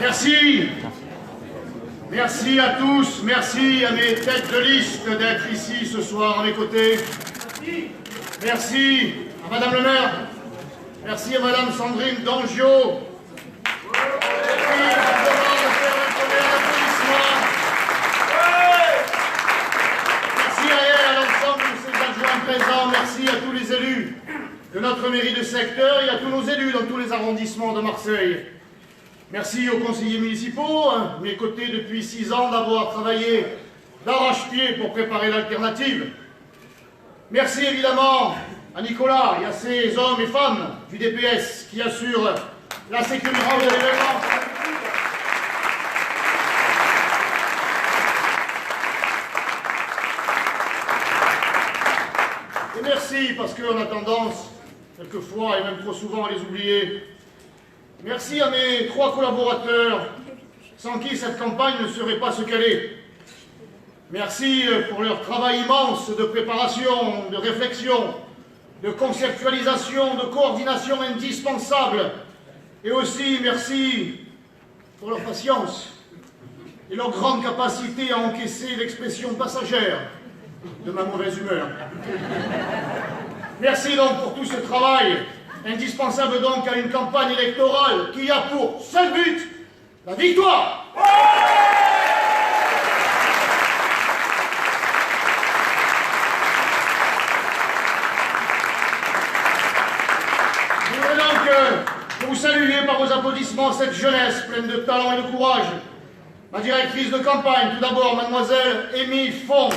Merci. Merci à tous, merci à mes têtes de liste d'être ici ce soir à mes côtés. Merci à Madame le maire. Merci à Madame Sandrine Dangio. Merci à elle, à l'ensemble de ses adjoints présents. Merci à tous les élus de notre mairie de secteur et à tous nos élus dans tous les arrondissements de Marseille. Merci aux conseillers municipaux, à mes côtés depuis 6 ans, d'avoir travaillé d'arrache-pied pour préparer l'alternative. Merci évidemment à Nicolas et à ces hommes et femmes du DPS qui assurent la sécurité de l'événement. Et merci parce qu'on a tendance, quelquefois et même trop souvent, à les oublier. Merci à mes 3 collaborateurs, sans qui cette campagne ne serait pas ce qu'elle est. Merci pour leur travail immense de préparation, de réflexion, de conceptualisation, de coordination indispensable. Et aussi merci pour leur patience et leur grande capacité à encaisser l'expression passagère de ma mauvaise humeur. Merci donc pour tout ce travail, indispensable donc à une campagne électorale qui a pour seul but la victoire. Je voudrais donc que vous saluiez par vos applaudissements cette jeunesse pleine de talent et de courage. Ma directrice de campagne, tout d'abord, mademoiselle Émile Font.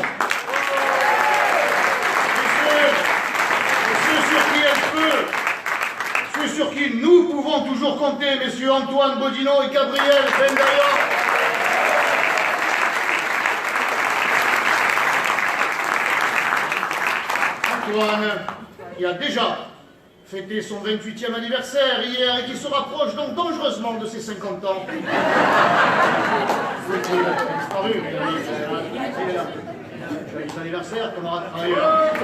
Ceux sur qui nous pouvons toujours compter, messieurs Antoine Bodino et Gabriel Bendayor. Antoine, qui a déjà fêté son 28e anniversaire hier et qui se rapproche donc dangereusement de ses 50 ans. Joyeux anniversaire, camarade travailleur.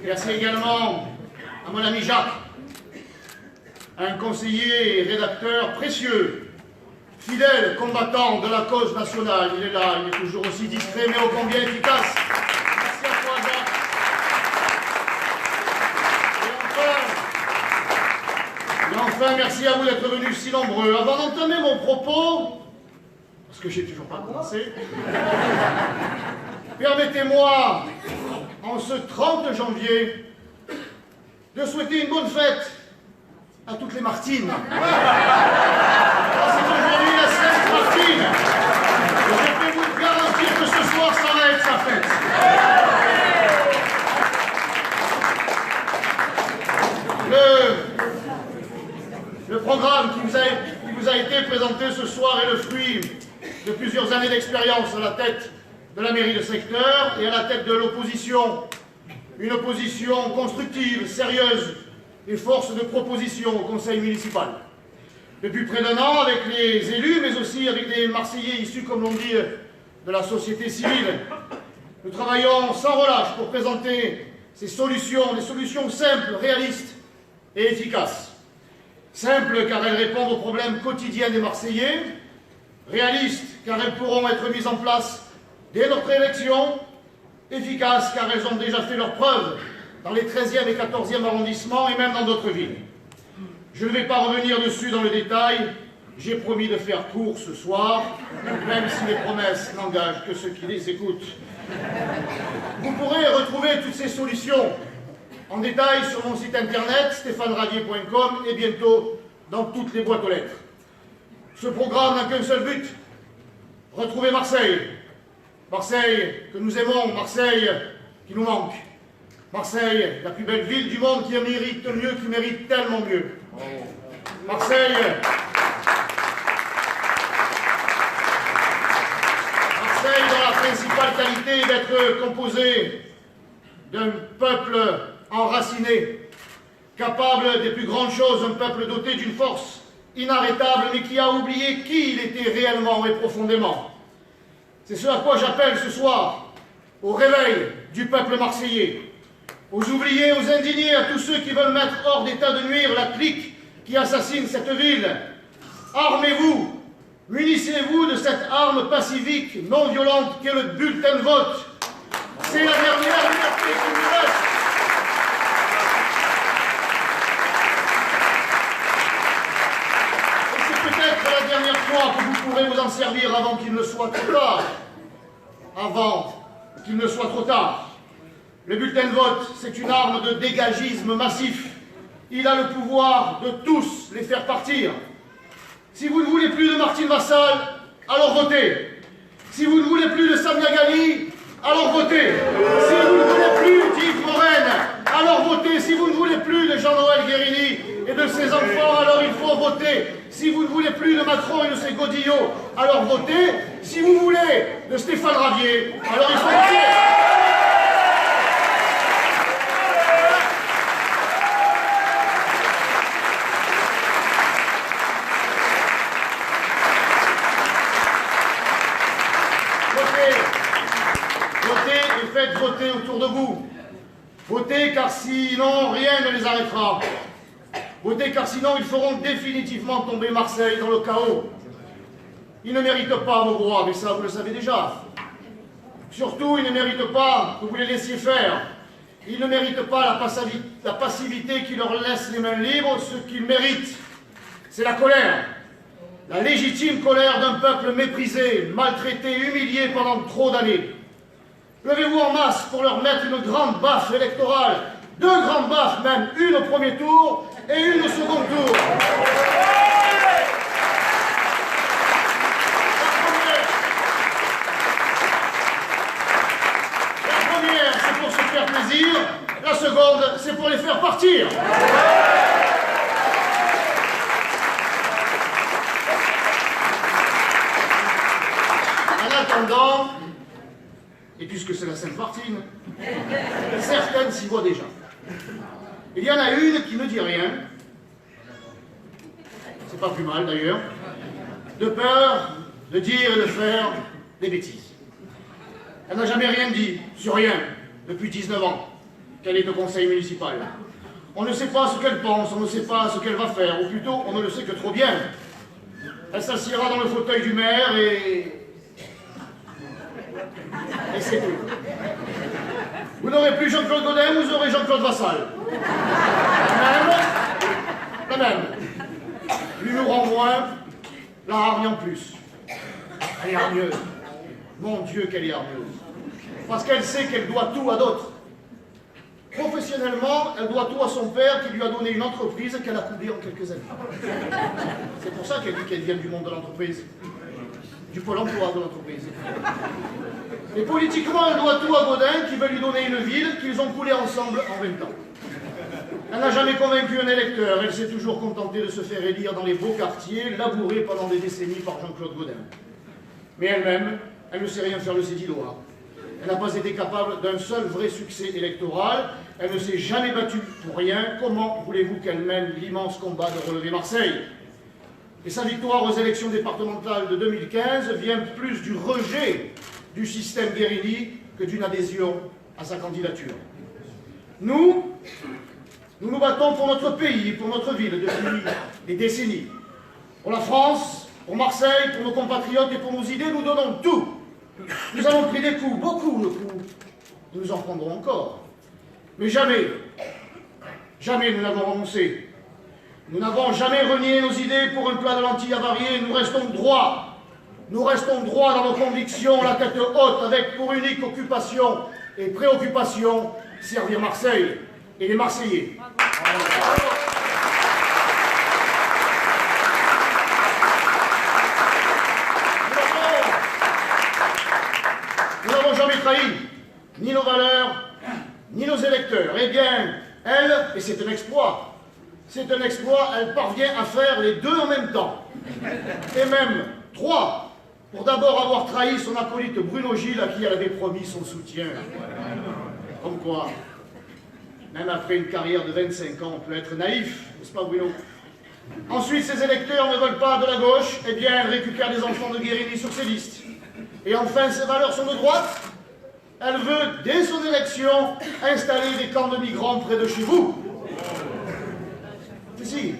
Merci également à mon ami Jacques, un conseiller et rédacteur précieux, fidèle combattant de la cause nationale. Il est là, il est toujours aussi discret mais ô combien efficace. Merci à toi Jacques. Et enfin, merci à vous d'être venus si nombreux. Avant d'entamer mon propos, parce que j'ai toujours pas commencé, permettez-moi, en ce 30 janvier, de souhaiter une bonne fête à toutes les Martines. C'est aujourd'hui la Sainte-Martine. Je peux vous garantir que ce soir, ça va être sa fête. Le programme qui vous a été présenté ce soir est le fruit de plusieurs années d'expérience à la tête de la mairie de secteur et à la tête de l'opposition. Une opposition constructive, sérieuse et force de proposition au conseil municipal. Depuis près d'1 an, avec les élus, mais aussi avec les Marseillais issus, comme l'on dit, de la société civile, nous travaillons sans relâche pour présenter ces solutions, des solutions simples, réalistes et efficaces. Simples car elles répondent aux problèmes quotidiens des Marseillais, réalistes car elles pourront être mises en place dès notre élection, efficaces car elles ont déjà fait leurs preuves dans les 13e et 14e arrondissements et même dans d'autres villes. Je ne vais pas revenir dessus dans le détail, j'ai promis de faire court ce soir, même si les promesses n'engagent que ceux qui les écoutent. Vous pourrez retrouver toutes ces solutions en détail sur mon site internet stéphaneradier.com et bientôt dans toutes les boîtes aux lettres. Ce programme n'a qu'un seul but, retrouver Marseille. Marseille que nous aimons, Marseille qui nous manque. Marseille, la plus belle ville du monde qui mérite mieux, qui mérite tellement mieux. Marseille, dont la principale qualité est d'être composée d'un peuple enraciné, capable des plus grandes choses, un peuple doté d'une force inarrêtable, mais qui a oublié qui il était réellement et profondément. C'est ce à quoi j'appelle ce soir, au réveil du peuple marseillais. aux oubliés, aux indignés, à tous ceux qui veulent mettre hors d'état de nuire la clique qui assassine cette ville. Armez-vous, munissez-vous de cette arme pacifique, non violente qu'est le bulletin de vote. C'est la dernière liberté qui nous reste. Et c'est peut-être la dernière fois que vous pourrez vous en servir avant qu'il ne soit trop tard. Avant qu'il ne soit trop tard. Le bulletin de vote, c'est une arme de dégagisme massif. Il a le pouvoir de tous les faire partir. Si vous ne voulez plus de Martine Vassal, alors votez. Si vous ne voulez plus de Samia Ghali, alors votez. Si vous ne voulez plus d'Yves Morenne, alors votez. Si vous ne voulez plus de Jean-Noël Guérini et de ses enfants, alors il faut voter. Si vous ne voulez plus de Macron et de ses godillots, alors votez. Si vous voulez de Stéphane Ravier, alors il faut voter. Faites voter autour de vous. Votez car sinon rien ne les arrêtera. Votez car sinon ils feront définitivement tomber Marseille dans le chaos. Ils ne méritent pas vos droits, mais ça vous le savez déjà. Surtout, ils ne méritent pas que vous les laissiez faire. Ils ne méritent pas la passivité qui leur laisse les mains libres. Ce qu'ils méritent, c'est la colère. La légitime colère d'un peuple méprisé, maltraité, humilié pendant trop d'années. Levez-vous en masse pour leur mettre une grande baffe électorale. 2 grandes baffes même, une au premier tour et une au second tour. La première, c'est pour se faire plaisir. La seconde, c'est pour les faire partir. En attendant, et puisque c'est la Sainte-Martine, certaines s'y voient déjà. Il y en a une qui ne dit rien, c'est pas plus mal d'ailleurs, de peur de dire et de faire des bêtises. Elle n'a jamais rien dit, sur rien, depuis 19 ans qu'elle est au conseil municipal. On ne sait pas ce qu'elle pense, on ne sait pas ce qu'elle va faire, ou plutôt, on ne le sait que trop bien. Elle s'assiera dans le fauteuil du maire et c'est tout. Vous n'aurez plus Jean-Claude Gaudin, vous aurez Jean-Claude Vassal. La même. L'humour en moins, la hargne en plus. Elle est hargneuse. Mon Dieu, qu'elle est hargneuse. Parce qu'elle sait qu'elle doit tout à d'autres. Professionnellement, elle doit tout à son père qui lui a donné une entreprise qu'elle a coulée en quelques années. C'est pour ça qu'elle dit qu'elle vient du monde de l'entreprise. Du pôle emploi de l'entreprise. Et politiquement, elle doit tout à Gaudin qui veut lui donner une ville qu'ils ont coulée ensemble en 20 ans. Elle n'a jamais convaincu un électeur, elle s'est toujours contentée de se faire élire dans les beaux quartiers, labourés pendant des décennies par Jean-Claude Gaudin. Mais elle-même, elle ne sait rien faire de ses 10 doigts. Elle n'a pas été capable d'un seul vrai succès électoral, elle ne s'est jamais battue pour rien. Comment voulez-vous qu'elle mène l'immense combat de relever Marseille? Et sa victoire aux élections départementales de 2015 vient plus du rejet du système Guérini que d'une adhésion à sa candidature. Nous nous battons pour notre pays, pour notre ville depuis des décennies. Pour la France, pour Marseille, pour nos compatriotes et pour nos idées, nous donnons tout. Nous avons pris des coups, beaucoup de coups. Nous en prendrons encore. Mais jamais nous n'avons renoncé. Nous n'avons jamais renié nos idées pour un plat de lentilles avarié. Nous restons droits. Nous restons droits dans nos convictions, la tête haute, avec pour unique occupation et préoccupation servir Marseille et les Marseillais. Nous n'avons jamais trahi ni nos valeurs, ni nos électeurs. Eh bien, elle, et c'est un exploit, elle parvient à faire les 2 en même temps. Et même 3. Pour d'abord avoir trahi son acolyte Bruno Gilles, à qui elle avait promis son soutien. Comme quoi, même après une carrière de 25 ans, on peut être naïf, n'est-ce pas Bruno? Ensuite, ses électeurs ne veulent pas de la gauche, eh bien, elle récupère des enfants de Guérini sur ses listes. Et enfin, ses valeurs sont de droite. Elle veut, dès son élection, installer des camps de migrants près de chez vous. Si,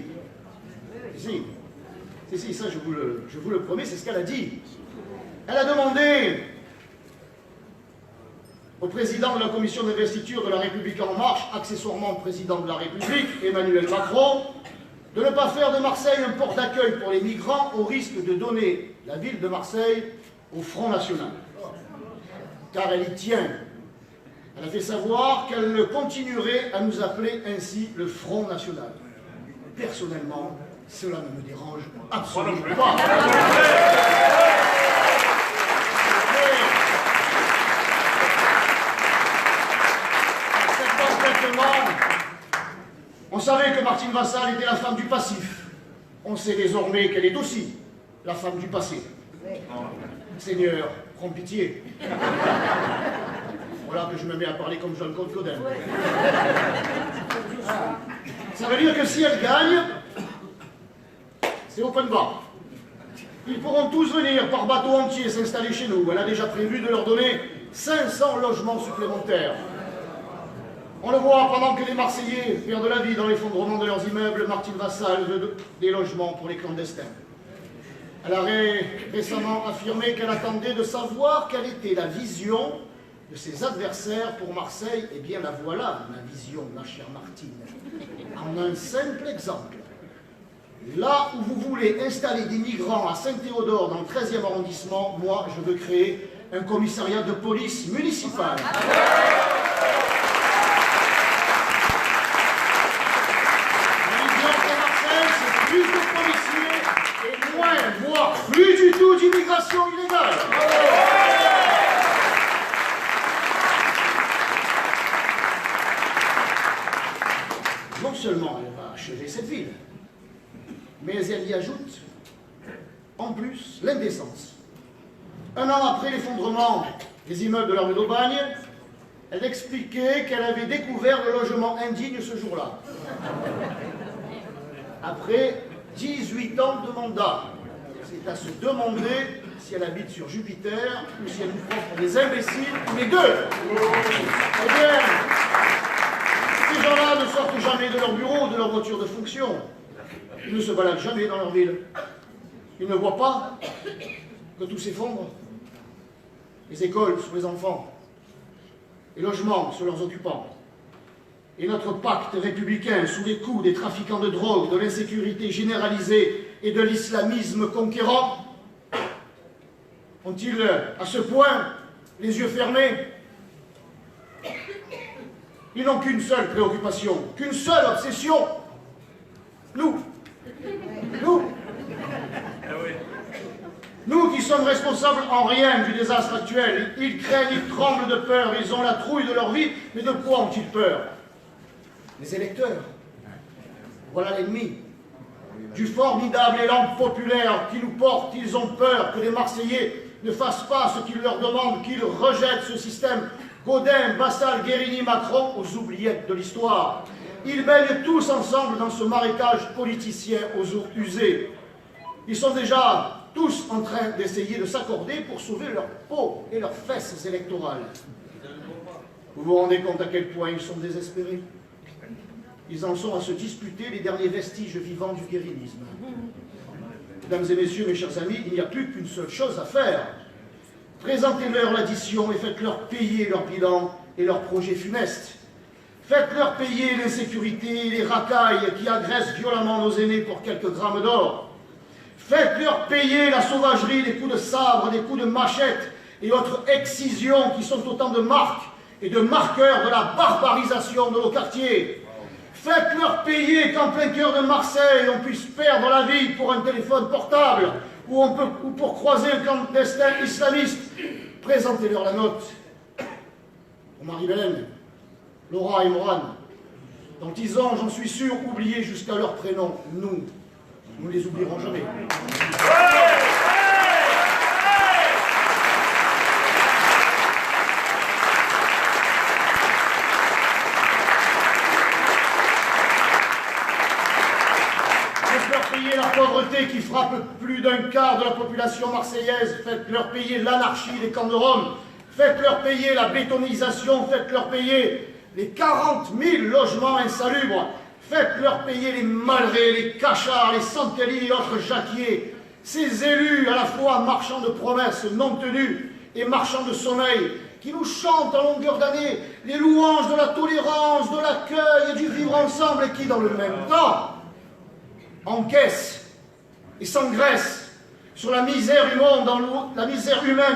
ça je vous le promets, c'est ce qu'elle a dit. Elle a demandé au président de la commission d'investiture de La République En Marche, accessoirement président de la République, Emmanuel Macron, de ne pas faire de Marseille un port d'accueil pour les migrants au risque de donner la ville de Marseille au Front National. Car elle y tient. Elle a fait savoir qu'elle continuerait à nous appeler ainsi le Front National. Personnellement, cela ne me dérange absolument pas. On savait que Martine Vassal était la femme du passif. On sait désormais qu'elle est aussi la femme du passé. Seigneur, prends pitié. Voilà que je me mets à parler comme Jean-Claude Godin. Ça veut dire que si elle gagne, c'est open bar. Ils pourront tous venir par bateau entier s'installer chez nous. Elle a déjà prévu de leur donner 500 logements supplémentaires. On le voit, pendant que les Marseillais perdent la vie dans l'effondrement de leurs immeubles, Martine Vassal veut des logements pour les clandestins. Elle a récemment affirmé qu'elle attendait de savoir quelle était la vision de ses adversaires pour Marseille. Eh bien, la voilà, ma vision, ma chère Martine. En un simple exemple. Là où vous voulez installer des migrants à Saint-Théodore, dans le 13e arrondissement, moi, je veux créer un commissariat de police municipal. Plus de policiers et moins, voire plus du tout d'immigration illégale. Non seulement elle va achever cette ville, mais elle y ajoute, en plus, l'indécence. Un an après l'effondrement des immeubles de la rue d'Aubagne, elle expliquait qu'elle avait découvert le logement indigne ce jour-là. Après 18 ans de mandat, c'est à se demander si elle habite sur Jupiter ou si elle nous prend pour des imbéciles ou les deux. Eh bien, ces gens-là ne sortent jamais de leur bureau ou de leur voiture de fonction. Ils ne se baladent jamais dans leur ville. Ils ne voient pas que tout s'effondre. Les écoles sur les enfants, les logements sur leurs occupants. Et notre pacte républicain sous les coups des trafiquants de drogue, de l'insécurité généralisée et de l'islamisme conquérant, ont-ils à ce point les yeux fermés? Ils n'ont qu'une seule préoccupation, qu'une seule obsession. Nous. Nous qui sommes responsables en rien du désastre actuel. Ils craignent, ils tremblent de peur, ils ont la trouille de leur vie. Mais de quoi ont-ils peur? Les électeurs. Voilà l'ennemi. Du formidable élan populaire qui nous porte, ils ont peur que les Marseillais ne fassent pas ce qu'ils leur demandent, qu'ils rejettent ce système Gaudin, Vassal, Guérini, Macron aux oubliettes de l'histoire. Ils baignent tous ensemble dans ce marécage politicien aux eaux usées. Ils sont déjà tous en train d'essayer de s'accorder pour sauver leur peau et leurs fesses électorales. Vous vous rendez compte à quel point ils sont désespérés? Ils en sont à se disputer les derniers vestiges vivants du guérinisme. Mesdames et messieurs, mes chers amis, il n'y a plus qu'une seule chose à faire. Présentez-leur l'addition et faites-leur payer leur bilan et leurs projets funestes. Faites-leur payer l'insécurité et les racailles qui agressent violemment nos aînés pour quelques grammes d'or. Faites-leur payer la sauvagerie, les coups de sabre, les coups de machette et autres excisions qui sont autant de marques et de marqueurs de la barbarisation de nos quartiers. Faites-leur payer qu'en plein cœur de Marseille, on puisse perdre la vie pour un téléphone portable ou pour croiser un clandestin islamiste. Présentez-leur la note. Pour Marie-Hélène, Laura et Morane, dont ils ont, j'en suis sûr, oublié jusqu'à leur prénom. Nous ne les oublierons jamais. La pauvreté qui frappe plus d'un quart de la population marseillaise, faites-leur payer l'anarchie des camps de Rome, Faites-leur payer la bétonisation, faites-leur payer les 40 000 logements insalubres, faites-leur payer les Malraux, les Cachards, les Santelli et autres Jacquiers, ces élus à la fois marchands de promesses non tenues et marchands de sommeil, qui nous chantent à longueur d'année les louanges de la tolérance, de l'accueil et du vivre ensemble, et qui, dans le même temps, encaissent et s'engraissent sur la misère humaine,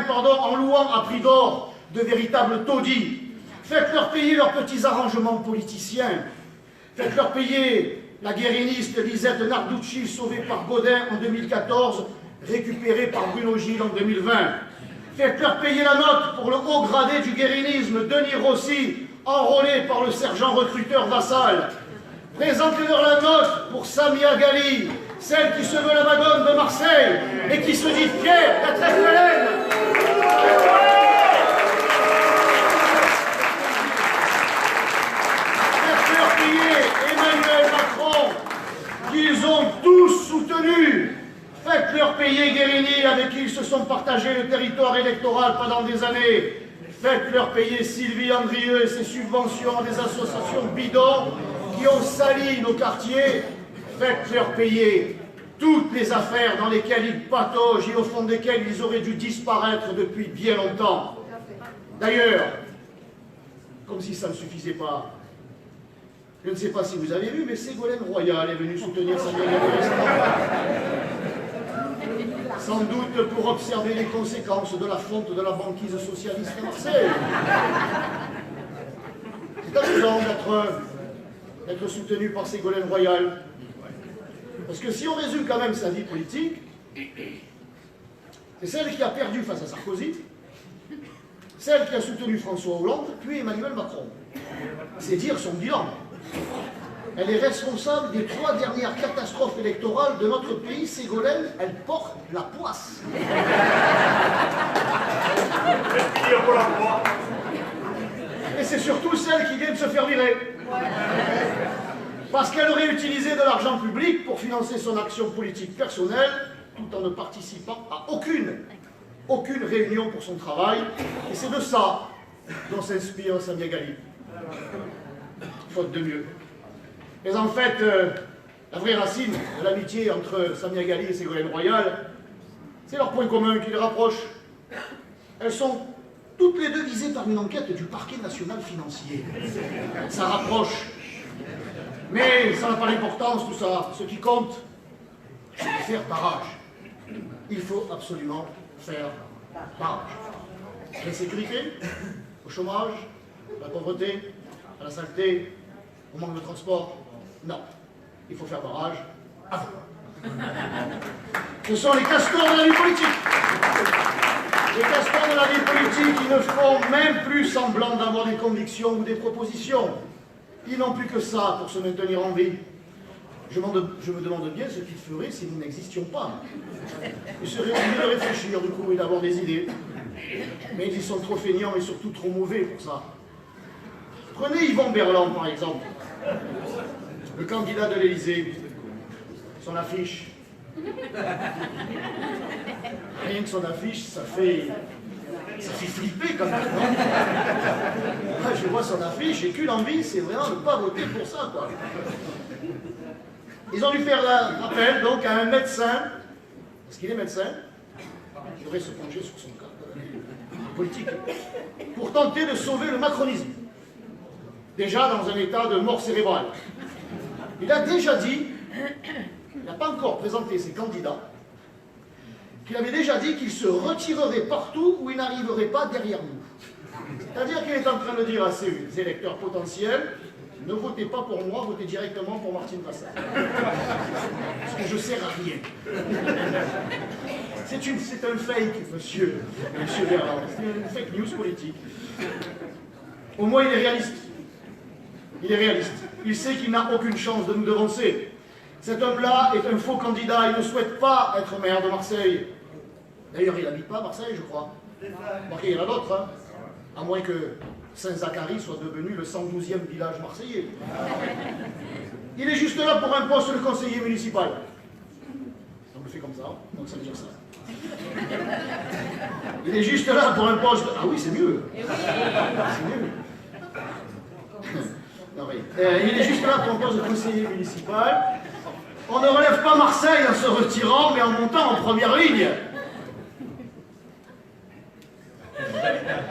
en louant à prix d'or de véritables taudis. Faites-leur payer leurs petits arrangements politiciens. Faites-leur payer la guériniste Lisette Narducci, sauvée par Godin en 2014, récupérée par Bruno Gilles en 2020. Faites-leur payer la note pour le haut gradé du guérinisme, Denis Rossi, enrôlé par le sergent recruteur Vassal. Présentez-leur la note pour Samia Ghali, celle qui se veut la Madone de Marseille et qui se dit fière d'être FLN. Faites-leur payer Emmanuel Macron, qu'ils ont tous soutenu. Faites-leur payer Guérini, avec qui ils se sont partagés le territoire électoral pendant des années. Faites-leur payer Sylvie Andrieux et ses subventions à des associations bidons qui ont sali nos quartiers. Faites-leur payer toutes les affaires dans lesquelles ils pataugent et au fond desquelles ils auraient dû disparaître depuis bien longtemps. D'ailleurs, comme si ça ne suffisait pas, je ne sais pas si vous avez vu, mais Ségolène Royal est venue soutenir Samuel Ghali. Sans doute pour observer les conséquences de la fonte de la banquise socialiste à Marseille. C'est amusant d'être soutenu par Ségolène Royal. Parce que si on résume quand même sa vie politique, c'est celle qui a perdu face à Sarkozy, celle qui a soutenu François Hollande, puis Emmanuel Macron. C'est dire son bilan. Elle est responsable des 3 dernières catastrophes électorales de notre pays. Ségolène, elle porte la poisse. Et c'est surtout celle qui vient de se faire virer. Parce qu'elle aurait utilisé de l'argent public pour financer son action politique personnelle, tout en ne participant à aucune réunion pour son travail. Et c'est de ça dont s'inspire Samia Ghali. Faute de mieux. Mais en fait, la vraie racine de l'amitié entre Samia Ghali et Ségolène Royal, c'est leur point commun qui les rapproche. Elles sont toutes les deux visées par une enquête du parquet national financier. Ça rapproche. Mais ça n'a pas d'importance, tout ça. Ce qui compte, c'est de faire barrage. Il faut absolument faire barrage. L'insécurité, au chômage, à la pauvreté, à la saleté, au manque de transport. Non, il faut faire barrage à vous. Ce sont les castors de la vie politique. Les castors de la vie politique, ils ne font même plus semblant d'avoir des convictions ou des propositions. Ils n'ont plus que ça pour se maintenir en vie. Je me demande bien ce qu'ils feraient si nous n'existions pas. Ils seraient obligés de réfléchir du coup et d'avoir des idées. Mais ils sont trop feignants et surtout trop mauvais pour ça. Prenez Yvon Berland par exemple. Le candidat de l'Élysée, son affiche. Rien que son affiche, ça fait flipper quand même. Moi, je vois son affiche, j'ai qu'une envie, c'est vraiment de ne pas voter pour ça, quoi. Ils ont dû faire appel donc à un médecin, parce qu'il est médecin, il devrait se pencher sur son cas politique, pour tenter de sauver le macronisme. Déjà dans un état de mort cérébrale. Il a déjà dit, il n'a pas encore présenté ses candidats, qu'il avait déjà dit qu'il se retirerait partout où il n'arriverait pas derrière nous. C'est-à-dire qu'il est en train de dire à ses électeurs potentiels, ne votez pas pour moi, votez directement pour Martine Vassal. Parce que je ne sers à rien. C'est un fake, monsieur Berland. C'est une fake news politique. Au moins, il est réaliste. Il est réaliste. Il sait qu'il n'a aucune chance de nous devancer. Cet homme-là est un faux candidat. Il ne souhaite pas être maire de Marseille. D'ailleurs, il n'habite pas à Marseille, je crois. Marqué, il y en a d'autres, hein. À moins que Saint-Zacharie soit devenu le 112e village marseillais. Il est juste là pour un poste de conseiller municipal. Donc le fait comme ça, donc ça veut dire ça. Il est juste là pour un poste. Ah oui, c'est mieux. C'est mieux. Non, oui. Il est juste là pour un poste de conseiller municipal. On ne relève pas Marseille en se retirant, mais en montant en première ligne.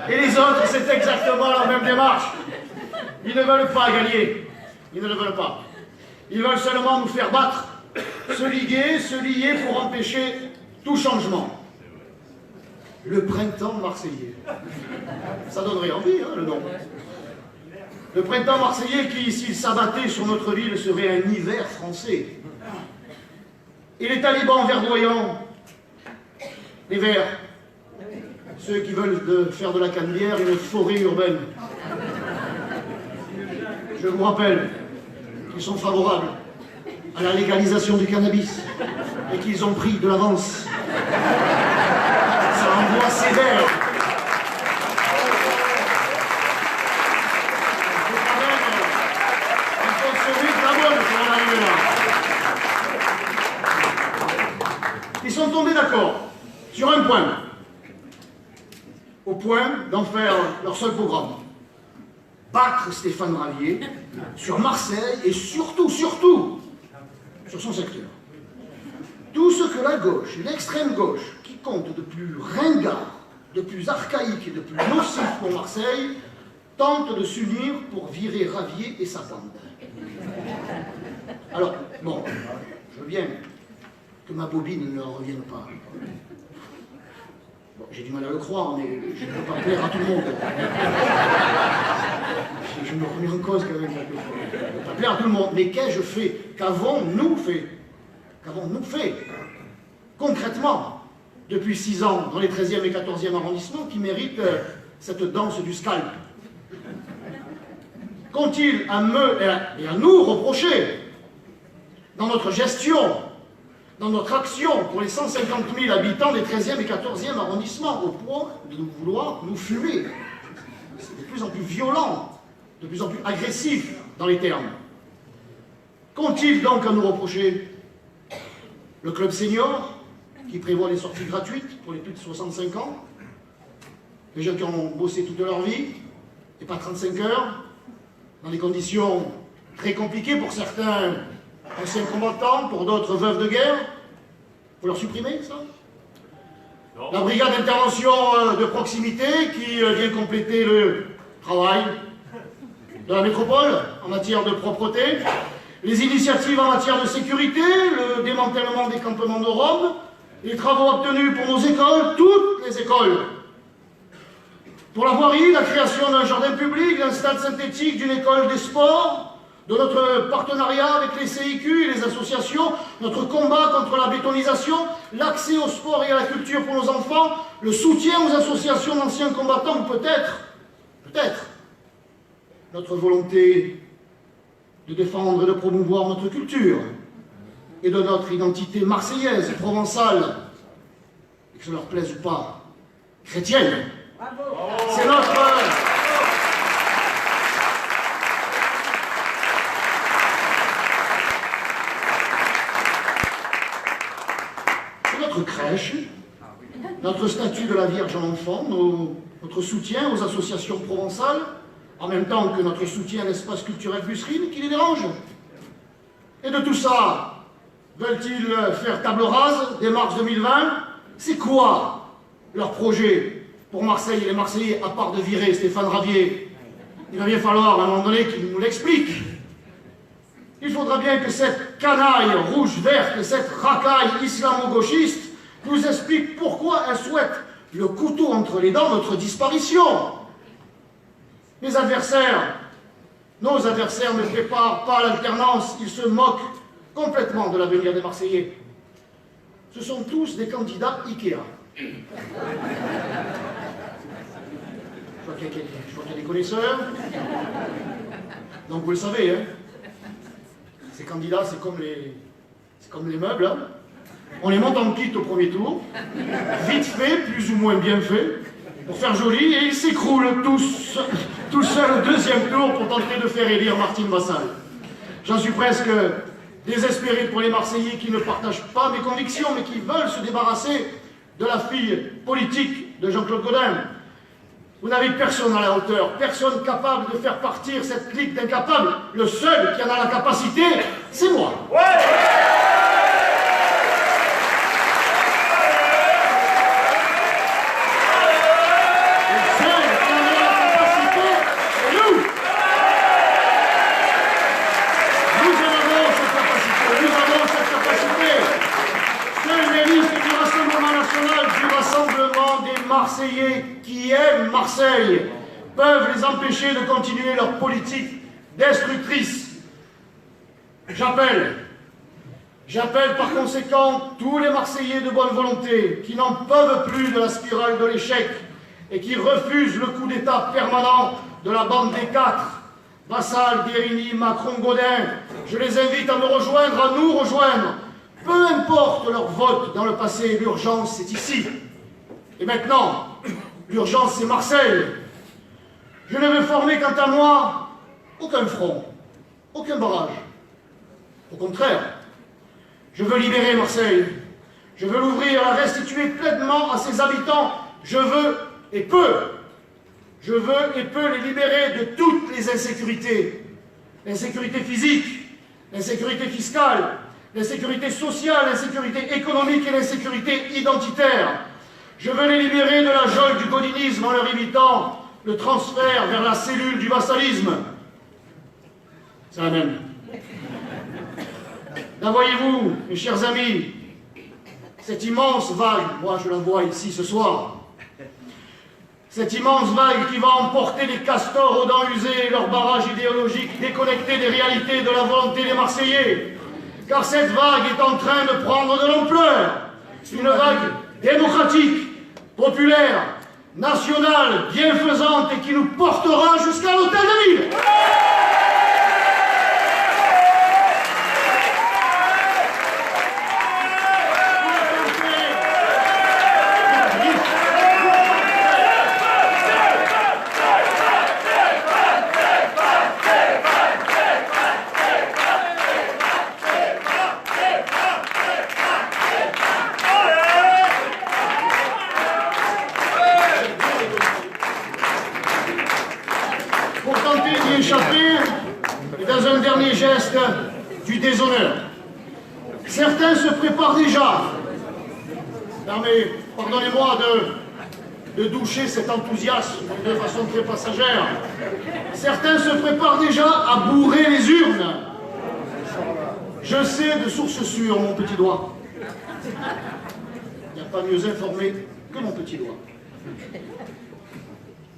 Et les autres, c'est exactement la même démarche. Ils ne veulent pas gagner. Ils ne le veulent pas. Ils veulent seulement nous faire battre, se lier pour empêcher tout changement. Le printemps marseillais. Ça donnerait envie, hein, le nom. Le printemps marseillais qui, s'il s'abattait sur notre ville, serait un hiver français. Et les talibans verdoyants, les verts, ceux qui veulent faire de la Canebière une forêt urbaine. Je vous rappelle qu'ils sont favorables à la légalisation du cannabis et qu'ils ont pris de l'avance. Ça envoie sévère. Ils sont tombés d'accord sur un point, au point d'en faire leur seul programme. Battre Stéphane Ravier sur Marseille et surtout sur son secteur. Tout ce que la gauche et l'extrême gauche, qui compte de plus ringard, de plus archaïque et de plus nocif pour Marseille, tentent de s'unir pour virer Ravier et sa bande. Alors, bon, je veux bien que ma bobine ne leur revienne pas. Bon, j'ai du mal à le croire, mais je ne peux pas plaire à tout le monde. Je me remets en cause quand même. Je ne peux pas plaire à tout le monde. Mais qu'ai-je fait? Qu'avons-nous fait? Qu'avons-nous fait concrètement depuis 6 ans dans les 13e et 14e arrondissements qui méritent cette danse du scalp? Qu'ont-ils à me et à nous reprocher dans notre gestion, dans notre action pour les 150 000 habitants des 13e et 14e arrondissements, au point de vouloir nous fumer? C'est de plus en plus violent, de plus en plus agressif dans les termes. Qu'ont-ils donc à nous reprocher? Le club senior, qui prévoit les sorties gratuites pour les plus de 65 ans, les gens qui ont bossé toute leur vie, et pas 35 heures, dans des conditions très compliquées pour certains anciens combattants, pour d'autres veuves de guerre. Faut leur supprimer ça? Non. La brigade d'intervention de proximité qui vient compléter le travail de la métropole en matière de propreté, les initiatives en matière de sécurité, le démantèlement des campements de Rome, les travaux obtenus pour nos écoles, toutes les écoles. Pour la voirie, la création d'un jardin public, d'un stade synthétique, d'une école des sports, de notre partenariat avec les CIQ et les associations, notre combat contre la bétonisation, l'accès au sport et à la culture pour nos enfants, le soutien aux associations d'anciens combattants, ou peut-être, notre volonté de défendre et de promouvoir notre culture et de notre identité marseillaise, provençale, et que ça leur plaise ou pas, chrétienne. C'est notre crèche, notre statut de la Vierge en enfant, notre soutien aux associations provençales, en même temps que notre soutien à l'espace culturel Busserine, qui les dérange. Et de tout ça, veulent-ils faire table rase dès mars 2020? C'est quoi leur projet pour Marseille et les Marseillais, à part de virer Stéphane Ravier? Il va bien falloir à un moment donné qu'ils nous l'expliquent. Il faudra bien que cette canaille rouge-verte, cette racaille islamo-gauchiste nous explique pourquoi elle souhaite, le couteau entre les dents, notre disparition. Les adversaires, nos adversaires ne préparent pas l'alternance, ils se moquent complètement de l'avenir des Marseillais. Ce sont tous des candidats Ikea. Je vois qu'il y a des connaisseurs. Donc vous le savez, hein. Ces candidats, c'est comme les meubles. Hein. On les monte en kit au premier tour, vite fait, plus ou moins bien fait, pour faire joli, et ils s'écroulent tous seuls au deuxième tour pour tenter de faire élire Martine Vassal. J'en suis presque Désespéré pour les Marseillais qui ne partagent pas mes convictions, mais qui veulent se débarrasser de la fille politique de Jean-Claude Gaudin. Vous n'avez personne à la hauteur, personne capable de faire partir cette clique d'incapables. Le seul qui en a la capacité, c'est moi. Ouais. Marseillais qui aiment Marseille peuvent les empêcher de continuer leur politique destructrice. J'appelle par conséquent tous les Marseillais de bonne volonté qui n'en peuvent plus de la spirale de l'échec et qui refusent le coup d'État permanent de la bande des quatre, Vassal, Guérini, Macron, Gaudin. Je les invite à me rejoindre, à nous rejoindre. Peu importe leur vote dans le passé, l'urgence c'est ici. Et maintenant, l'urgence c'est Marseille. Je ne veux former quant à moi aucun front, aucun barrage. Au contraire, je veux libérer Marseille. Je veux l'ouvrir, la restituer pleinement à ses habitants. Je veux et peux les libérer de toutes les insécurités. L'insécurité physique, l'insécurité fiscale, l'insécurité sociale, l'insécurité économique et l'insécurité identitaire. Je veux les libérer de la geôle du gaudinisme en leur évitant le transfert vers la cellule du vassalisme. C'est la même. Là, voyez-vous, mes chers amis, cette immense vague, moi je la vois ici ce soir, cette immense vague qui va emporter les castors aux dents usées et leurs barrages idéologiques déconnectés des réalités de la volonté des Marseillais. Car cette vague est en train de prendre de l'ampleur. Une vague démocratique, populaire, nationale, bienfaisante et qui nous portera jusqu'à l'hôtel de ville. Geste du déshonneur. Certains se préparent déjà, pardonnez-moi de doucher cet enthousiasme de façon très passagère, certains se préparent déjà à bourrer les urnes. Je sais de source sûre, mon petit doigt. Il n'y a pas mieux informé que mon petit doigt.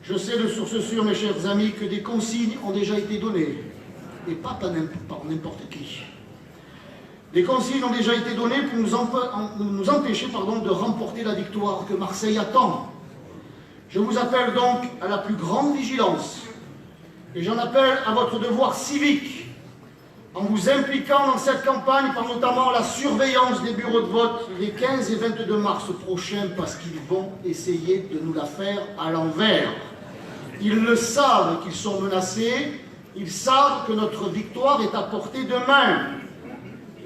Je sais de source sûre, mes chers amis, que des consignes ont déjà été données. Et pas par n'importe qui. Des consignes ont déjà été données pour nous empêcher de remporter la victoire que Marseille attend. Je vous appelle donc à la plus grande vigilance. Et j'en appelle à votre devoir civique, en vous impliquant dans cette campagne par notamment la surveillance des bureaux de vote les 15 et 22 mars prochains, parce qu'ils vont essayer de nous la faire à l'envers. Ils le savent qu'ils sont menacés. Ils savent que notre victoire est à portée de main.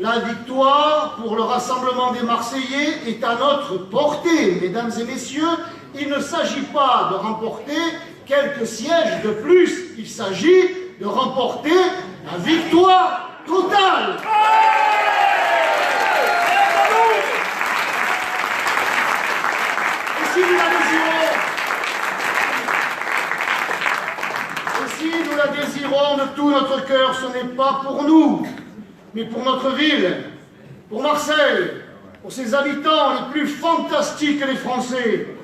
La victoire pour le rassemblement des Marseillais est à notre portée. Mesdames et messieurs, il ne s'agit pas de remporter quelques sièges de plus. Il s'agit de remporter la victoire totale. Et si nous la désirons, nous la désirons de tout notre cœur, ce n'est pas pour nous, mais pour notre ville, pour Marseille, pour ses habitants les plus fantastiques des Français.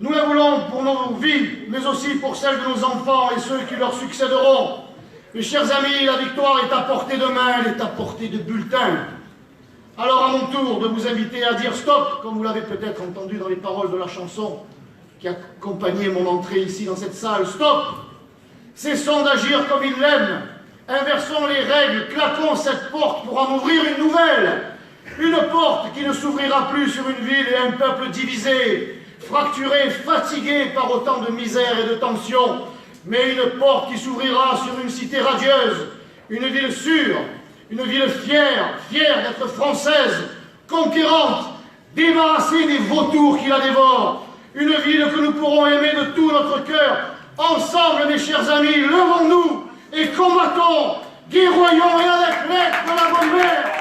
Nous la voulons pour nos vies, mais aussi pour celles de nos enfants et ceux qui leur succéderont. Mes chers amis, la victoire est à portée de main, elle est à portée de bulletin. Alors à mon tour de vous inviter à dire stop, comme vous l'avez peut-être entendu dans les paroles de la chanson qui accompagnait mon entrée ici dans cette salle. Stop! Cessons d'agir comme ils l'aiment. Inversons les règles, claquons cette porte pour en ouvrir une nouvelle. Une porte qui ne s'ouvrira plus sur une ville et un peuple divisé, fracturé, fatigué par autant de misère et de tension, mais une porte qui s'ouvrira sur une cité radieuse, une ville sûre, Une ville fière, fière d'être française, conquérante, débarrassée des vautours qui la dévorent. Une ville que nous pourrons aimer de tout notre cœur. Ensemble, mes chers amis, levons-nous et combattons, guerroyons et avec l'aide de la bonne mère.